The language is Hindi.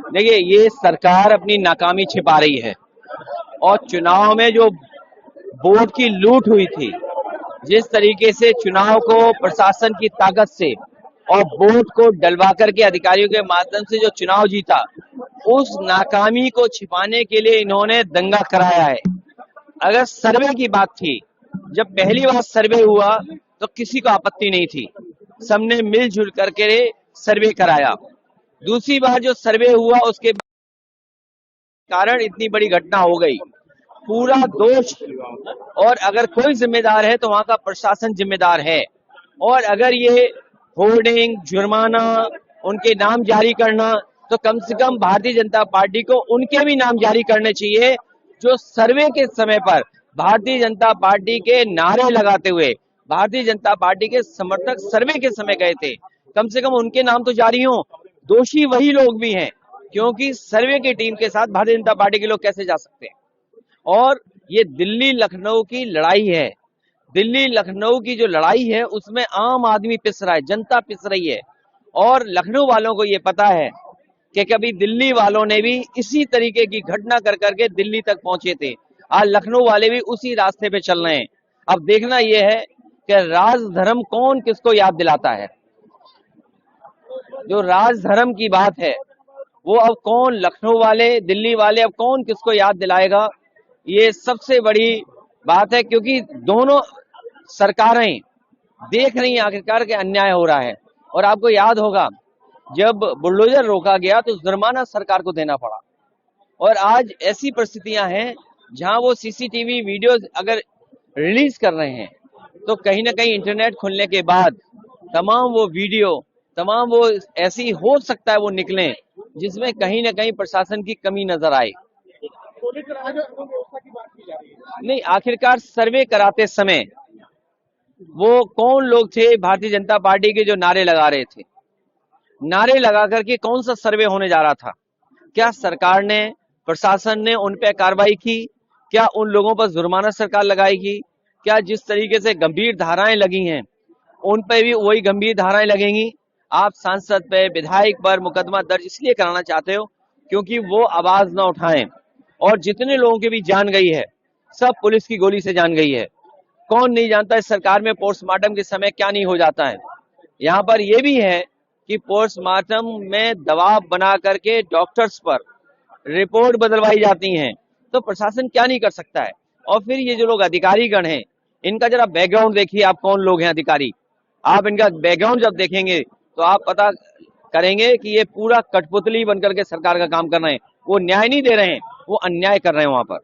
देखिए, ये सरकार अपनी नाकामी छिपा रही है और चुनाव में जो वोट की लूट हुई थी, जिस तरीके से चुनाव को प्रशासन की ताकत से और वोट को डलवा करके अधिकारियों के माध्यम से जो चुनाव जीता, उस नाकामी को छिपाने के लिए इन्होंने दंगा कराया है। अगर सर्वे की बात थी, जब पहली बार सर्वे हुआ तो किसी को आपत्ति नहीं थी, सबने मिलजुल करके सर्वे कराया। दूसरी बार जो सर्वे हुआ उसके कारण इतनी बड़ी घटना हो गई। पूरा दोष, और अगर कोई जिम्मेदार है तो वहां का प्रशासन जिम्मेदार है। और अगर ये होर्डिंग, जुर्माना, उनके नाम जारी करना, तो कम से कम भारतीय जनता पार्टी को उनके भी नाम जारी करने चाहिए जो सर्वे के समय पर भारतीय जनता पार्टी के नारे लगाते हुए भारतीय जनता पार्टी के समर्थक सर्वे के समय गए थे। कम से कम उनके नाम तो जारी हों। दोषी वही लोग भी हैं, क्योंकि सर्वे की टीम के साथ भारतीय जनता पार्टी के लोग कैसे जा सकते हैं। और ये दिल्ली लखनऊ की लड़ाई है। दिल्ली लखनऊ की जो लड़ाई है उसमें आम आदमी पिस रहा है, जनता पिस रही है। और लखनऊ वालों को ये पता है कि कभी दिल्ली वालों ने भी इसी तरीके की घटना कर करके दिल्ली तक पहुंचे थे। आज लखनऊ वाले भी उसी रास्ते पे चल रहे हैं। अब देखना यह है कि राज धर्म कौन किसको याद दिलाता है। जो राज धर्म की बात है वो अब कौन, लखनऊ वाले, दिल्ली वाले, अब कौन किसको याद दिलाएगा, ये सबसे बड़ी बात है। क्योंकि दोनों सरकारें देख रही हैं आखिरकार के अन्याय हो रहा है। और आपको याद होगा, जब बुलडोजर रोका गया तो जुर्माना सरकार को देना पड़ा। और आज ऐसी परिस्थितियां हैं जहां वो सीसीटीवी वीडियो अगर रिलीज कर रहे हैं तो कहीं ना कहीं इंटरनेट खुलने के बाद तमाम वो वीडियो, तमाम वो ऐसी हो सकता है वो निकले जिसमें कहीं ना कहीं प्रशासन की कमी नजर आए। नहीं, आखिरकार सर्वे कराते समय वो कौन लोग थे भारतीय जनता पार्टी के जो नारे लगा रहे थे? नारे लगा करके कौन सा सर्वे होने जा रहा था? क्या सरकार ने, प्रशासन ने उन पे कार्रवाई की? क्या उन लोगों पर जुर्माना सरकार लगाएगी? क्या जिस तरीके से गंभीर धाराएं लगी हैं उन पे भी वही गंभीर धाराएं लगेंगी? आप सांसद पे, विधायक पर मुकदमा दर्ज इसलिए कराना चाहते हो क्योंकि वो आवाज ना उठाएं। और जितने लोगों की भी जान गई है सब पुलिस की गोली से जान गई है। कौन नहीं जानता इस सरकार में पोस्टमार्टम के समय क्या नहीं हो जाता है। यहाँ पर यह भी है कि पोस्टमार्टम में दबाव बना करके डॉक्टर्स पर रिपोर्ट बदलवाई जाती हैं, तो प्रशासन क्या नहीं कर सकता है। और फिर ये जो लोग अधिकारीगण हैं, इनका जरा बैकग्राउंड देखिए, आप कौन लोग हैं अधिकारी। आप इनका बैकग्राउंड जब देखेंगे तो आप पता करेंगे कि ये पूरा कठपुतली बनकर के सरकार का काम कर रहे हैं। वो न्याय नहीं दे रहे हैं, वो अन्याय कर रहे हैं वहां पर।